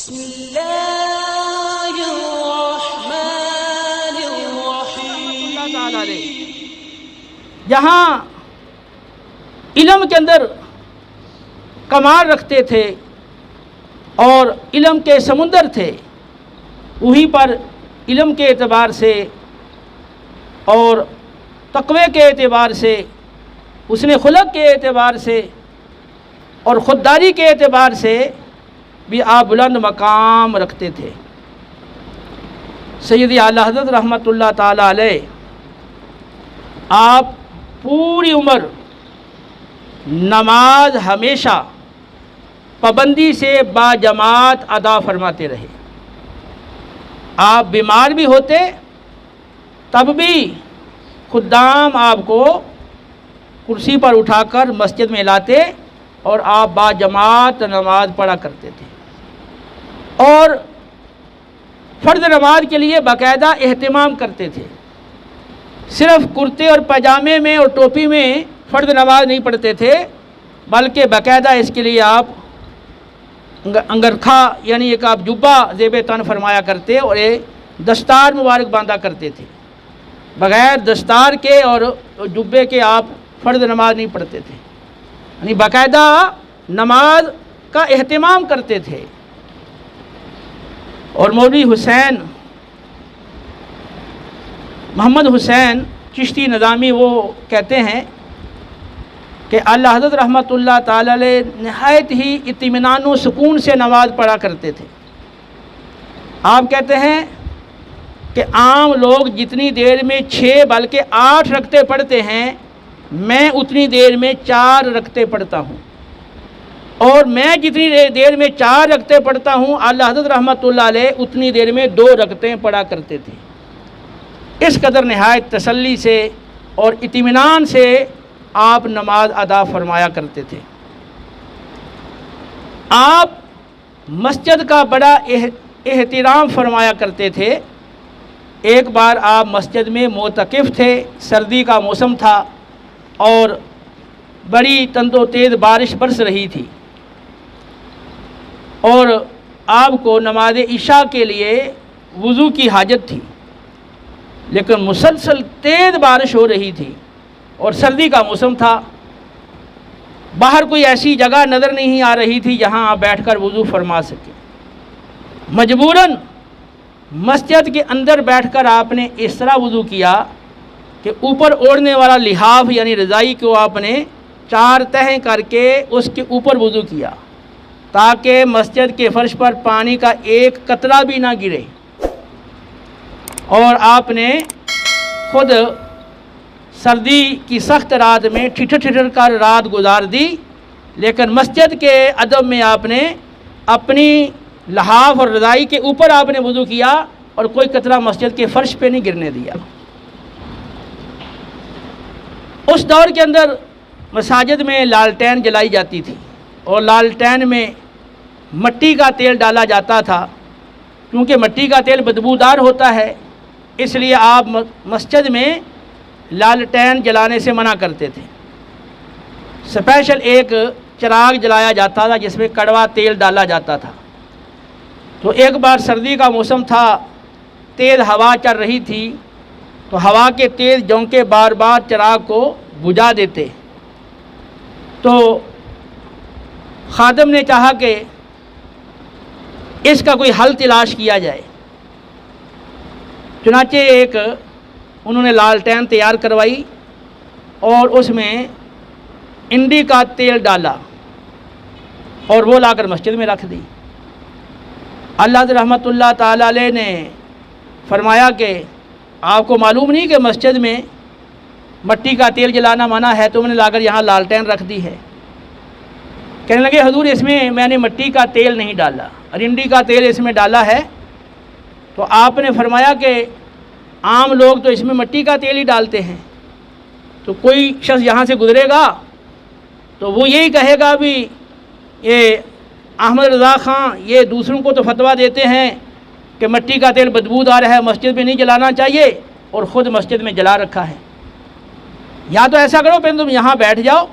بسم اللہ الرحمن الرحیم۔ جہاں علم کے اندر کمال رکھتے تھے اور علم کے سمندر تھے، وہیں پر علم کے اعتبار سے اور تقوی کے اعتبار سے، حسن خلق کے اعتبار سے اور خودداری کے اعتبار سے بھی آپ بلند مقام رکھتے تھے۔ سیدی اعلیٰ حضرت رحمۃ اللہ تعالیٰ علیہ آپ پوری عمر نماز ہمیشہ پابندی سے باجماعت ادا فرماتے رہے۔ آپ بیمار بھی ہوتے تب بھی خدام آپ کو کرسی پر اٹھا کر مسجد میں لاتے اور آپ باجماعت نماز پڑھا کرتے تھے، اور فرض نماز کے لیے باقاعدہ اہتمام کرتے تھے۔ صرف کرتے اور پاجامے میں اور ٹوپی میں فرض نماز نہیں پڑھتے تھے، بلکہ باقاعدہ اس کے لیے آپ انگرکھا یعنی ایک آپ جبہ زیب تن فرمایا کرتے اور ایک دستار مبارک باندھا کرتے تھے۔ بغیر دستار کے اور جبے کے آپ فرض نماز نہیں پڑھتے تھے، یعنی باقاعدہ نماز کا اہتمام کرتے تھے۔ اور مولوی حسین محمد حسین چشتی نظامی وہ کہتے ہیں کہ اعلیٰ حضرت رحمۃ اللہ تعالیٰ علیہ نہایت ہی اطمینان و سکون سے نماز پڑھا کرتے تھے۔ آپ کہتے ہیں کہ عام لوگ جتنی دیر میں 6 بلکہ 8 رکعتیں پڑھتے ہیں، میں اتنی دیر میں 4 رکعتیں پڑھتا ہوں، اور میں جتنی دیر میں 4 رکعتیں پڑھتا ہوں، اعلیٰ حضرت رحمۃ اللہ علیہ اتنی دیر میں 2 رکعتیں پڑھا کرتے تھے۔ اس قدر نہایت تسلی سے اور اطمینان سے آپ نماز ادا فرمایا کرتے تھے۔ آپ مسجد کا بڑا احترام فرمایا کرتے تھے۔ ایک بار آپ مسجد میں معتکف تھے، سردی کا موسم تھا اور بڑی تند و تیز بارش برس رہی تھی، اور آپ کو نماز عشاء کے لیے وضو کی حاجت تھی، لیکن مسلسل تیز بارش ہو رہی تھی اور سردی کا موسم تھا۔ باہر کوئی ایسی جگہ نظر نہیں آ رہی تھی جہاں آپ بیٹھ کر وضو فرما سکیں۔ مجبوراً مسجد کے اندر بیٹھ کر آپ نے اس طرح وضو کیا کہ اوپر اوڑھنے والا لحاف یعنی رضائی کو آپ نے 4 تہیں کر کے اس کے اوپر وضو کیا، تاکہ مسجد کے فرش پر پانی کا ایک قطرہ بھی نہ گرے۔ اور آپ نے خود سردی کی سخت رات میں ٹھٹر کر رات گزار دی، لیکن مسجد کے ادب میں آپ نے اپنی لحاف اور رضائی کے اوپر آپ نے وضو کیا اور کوئی قطرہ مسجد کے فرش پہ نہیں گرنے دیا۔ اس دور کے اندر مساجد میں لالٹین جلائی جاتی تھی، اور لالٹین میں مٹی کا تیل ڈالا جاتا تھا۔ کیونکہ مٹی کا تیل بدبودار ہوتا ہے، اس لیے آپ مسجد میں لالٹین جلانے سے منع کرتے تھے۔ اسپیشل ایک چراغ جلایا جاتا تھا جس میں کڑوا تیل ڈالا جاتا تھا۔ تو ایک بار سردی کا موسم تھا، تیز ہوا چل رہی تھی، تو ہوا کے تیز جھونکے بار بار چراغ کو بجھا دیتے۔ تو خادم نے چاہا کہ اس کا کوئی حل تلاش کیا جائے، چنانچہ ایک انہوں نے لالٹین تیار کروائی اور اس میں انڈی کا تیل ڈالا اور وہ لا کر مسجد میں رکھ دی۔ اللہ رحمۃ اللہ تعالیٰ علیہ نے فرمایا کہ آپ کو معلوم نہیں کہ مسجد میں مٹی کا تیل جلانا منع ہے، تم نے لا کر یہاں لالٹین رکھ دی ہے۔ کہنے لگے حضور اس میں نے مٹی کا تیل نہیں ڈالا، رنڈی کا تیل اس میں ڈالا ہے۔ تو آپ نے فرمایا کہ عام لوگ تو اس میں مٹی کا تیل ہی ڈالتے ہیں، تو کوئی شخص یہاں سے گزرے گا تو وہ یہی کہے گا بھی یہ احمد رضا خان یہ دوسروں کو تو فتویٰ دیتے ہیں کہ مٹی کا تیل بدبودار ہے، مسجد میں نہیں جلانا چاہیے، اور خود مسجد میں جلا رکھا ہے۔ یا تو ایسا کرو پھر تم یہاں بیٹھ جاؤ،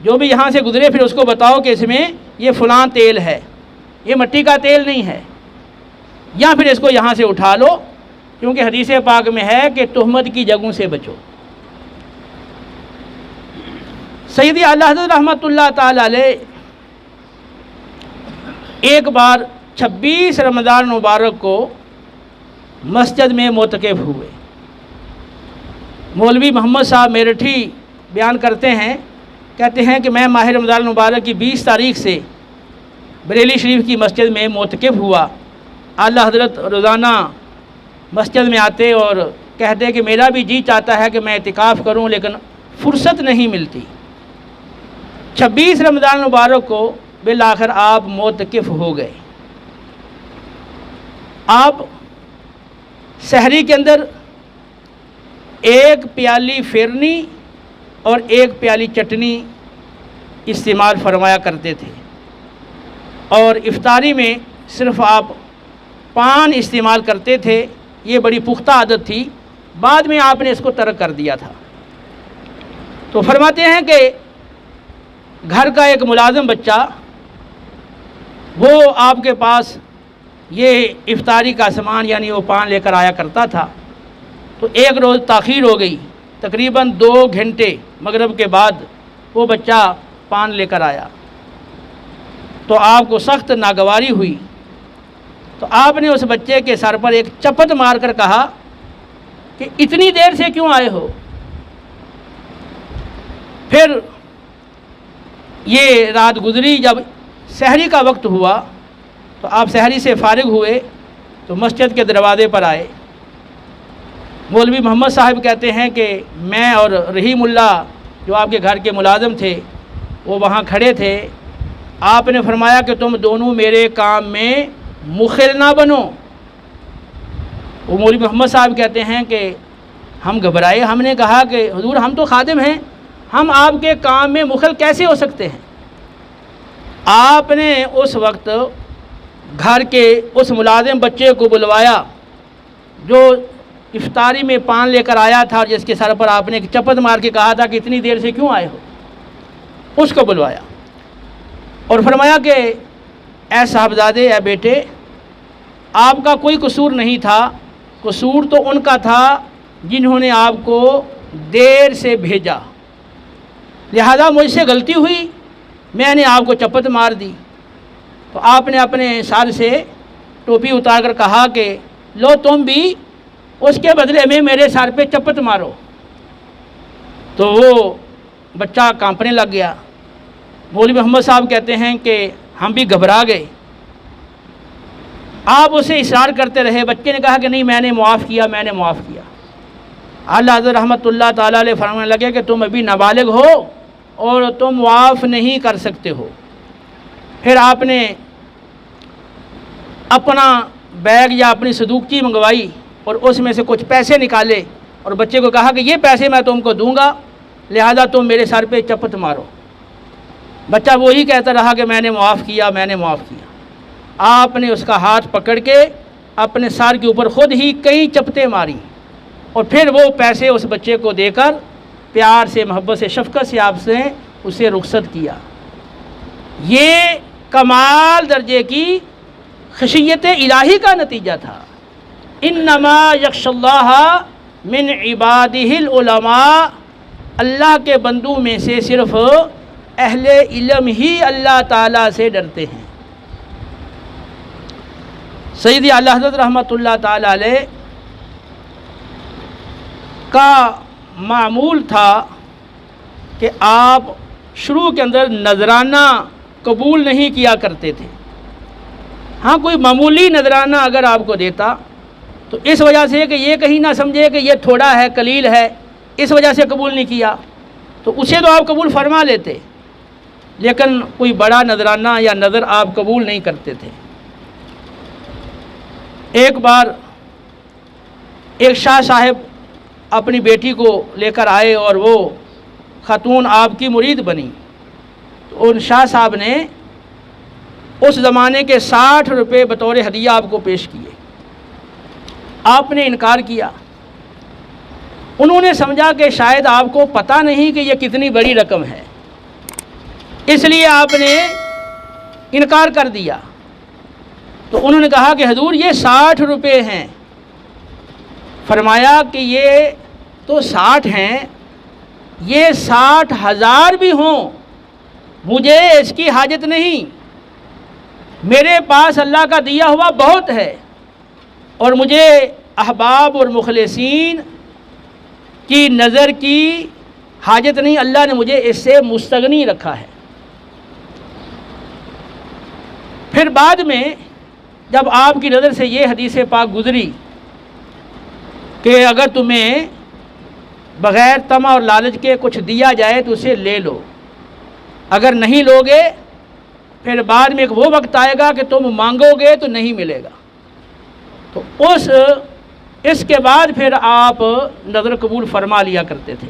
جو بھی یہاں سے گزرے پھر اس کو بتاؤ کہ اس میں یہ فلاں تیل ہے، یہ مٹی کا تیل نہیں ہے، یا پھر اس کو یہاں سے اٹھا لو، کیونکہ حدیث پاک میں ہے کہ تہمت کی جگہوں سے بچو۔ سیدی اعلیٰ حضرت رحمۃ اللہ تعالی علیہ ایک بار 26 رمضان مبارک کو مسجد میں معتکف ہوئے۔ مولوی محمد صاحب میرٹھی بیان کرتے ہیں، کہتے ہیں کہ میں ماہ رمضان مبارک کی 20 تاریخ سے بریلی شریف کی مسجد میں معتکف ہوا۔ اعلیٰ حضرت روزانہ مسجد میں آتے اور کہتے کہ میرا بھی جی چاہتا ہے کہ میں اعتکاف کروں، لیکن فرصت نہیں ملتی۔ 26 رمضان مبارک کو بالآخر آپ معتکف ہو گئے۔ آپ سحری کے اندر ایک پیالی فرنی اور ایک پیالی چٹنی استعمال فرمایا کرتے تھے، اور افطاری میں صرف آپ پان استعمال کرتے تھے۔ یہ بڑی پختہ عادت تھی، بعد میں آپ نے اس کو ترک کر دیا تھا۔ تو فرماتے ہیں کہ گھر کا ایک ملازم بچہ وہ آپ کے پاس یہ افطاری کا سامان یعنی وہ پان لے کر آیا کرتا تھا۔ تو ایک روز تاخیر ہو گئی، تقریباً 2 گھنٹے مغرب کے بعد وہ بچہ پان لے کر آیا، تو آپ کو سخت ناگواری ہوئی۔ تو آپ نے اس بچے کے سر پر ایک چپت مار کر کہا کہ اتنی دیر سے کیوں آئے ہو؟ پھر یہ رات گزری، جب سحری کا وقت ہوا تو آپ سحری سے فارغ ہوئے تو مسجد کے دروازے پر آئے۔ مولوی محمد صاحب کہتے ہیں کہ میں اور رحیم اللہ جو آپ کے گھر کے ملازم تھے وہ وہاں کھڑے تھے۔ آپ نے فرمایا کہ تم دونوں میرے کام میں مخل نہ بنو۔ وہ مولوی محمد صاحب کہتے ہیں کہ ہم گھبرائے، ہم نے کہا کہ حضور ہم تو خادم ہیں، ہم آپ کے کام میں مخل کیسے ہو سکتے ہیں؟ آپ نے اس وقت گھر کے اس ملازم بچے کو بلوایا جو افطاری میں پان لے کر آیا تھا، اور جس کے سر پر آپ نے ایک چپت مار کے کہا تھا کہ اتنی دیر سے کیوں آئے ہو، اس کو بلوایا اور فرمایا کہ اے صاحبزادے، اے بیٹے، آپ کا کوئی قصور نہیں تھا، قصور تو ان کا تھا جنہوں نے آپ کو دیر سے بھیجا، لہذا مجھ سے غلطی ہوئی، میں نے آپ کو چپت مار دی۔ تو آپ نے اپنے سر سے ٹوپی اتار کر کہا کہ لو تم بھی اس کے بدلے میں میرے سر پہ چپت مارو۔ تو وہ بچہ کانپنے لگ گیا۔ مولوی محمد صاحب کہتے ہیں کہ ہم بھی گھبرا گئے۔ آپ اسے اصرار کرتے رہے، بچے نے کہا کہ نہیں میں نے معاف کیا، میں نے معاف کیا۔ اعلیٰ حضرت رحمۃ اللہ تعالیٰ علیہ فرمانے لگے کہ تم ابھی نابالغ ہو اور تم معاف نہیں کر سکتے ہو۔ پھر آپ نے اپنا بیگ یا اپنی صندوقچی منگوائی اور اس میں سے کچھ پیسے نکالے اور بچے کو کہا کہ یہ پیسے میں تم کو دوں گا، لہذا تم میرے سر پہ چپت مارو۔ بچہ وہی کہتا رہا کہ میں نے معاف کیا، میں نے معاف کیا۔ آپ نے اس کا ہاتھ پکڑ کے اپنے سر کے اوپر خود ہی کئی چپتیں ماری، اور پھر وہ پیسے اس بچے کو دے کر پیار سے، محبت سے، شفقت سے آپ نے اسے رخصت کیا۔ یہ کمال درجے کی خشیت الہی کا نتیجہ تھا۔ انما یخشی اللہ من عبادہ العلماء، اللہ کے بندوں میں سے صرف اہل علم ہی اللہ تعالیٰ سے ڈرتے ہیں۔ سیدی اعلیٰ حضرت رحمۃ اللہ تعالیٰ علیہ کا معمول تھا کہ آپ شروع کے اندر نذرانہ قبول نہیں کیا کرتے تھے۔ ہاں کوئی معمولی نذرانہ اگر آپ کو دیتا تو اس وجہ سے کہ یہ کہیں نہ سمجھے کہ یہ تھوڑا ہے، قلیل ہے، اس وجہ سے قبول نہیں کیا، تو اسے تو آپ قبول فرما لیتے، لیکن کوئی بڑا نذرانہ یا نظر آپ قبول نہیں کرتے تھے۔ ایک بار ایک شاہ صاحب اپنی بیٹی کو لے کر آئے اور وہ خاتون آپ کی مرید بنی، تو ان شاہ صاحب نے اس زمانے کے 60 روپے بطور ہدیہ آپ کو پیش کیے۔ آپ نے انکار کیا۔ انہوں نے سمجھا کہ شاید آپ کو پتہ نہیں کہ یہ کتنی بڑی رقم ہے، اس لیے آپ نے انکار کر دیا۔ تو انہوں نے کہا کہ حضور یہ 60 روپے ہیں۔ فرمایا کہ یہ تو 60 ہیں، یہ 60,000 بھی ہوں مجھے اس کی حاجت نہیں، میرے پاس اللہ کا دیا ہوا بہت ہے، اور مجھے احباب اور مخلصین کی نظر کی حاجت نہیں، اللہ نے مجھے اس سے مستغنی رکھا ہے۔ پھر بعد میں جب آپ کی نظر سے یہ حدیث پاک گزری کہ اگر تمہیں بغیر طمع اور لالچ کے کچھ دیا جائے تو اسے لے لو، اگر نہیں لوگے پھر بعد میں ایک وہ وقت آئے گا کہ تم مانگو گے تو نہیں ملے گا، تو اس کے بعد پھر آپ نظر قبول فرما لیا کرتے تھے۔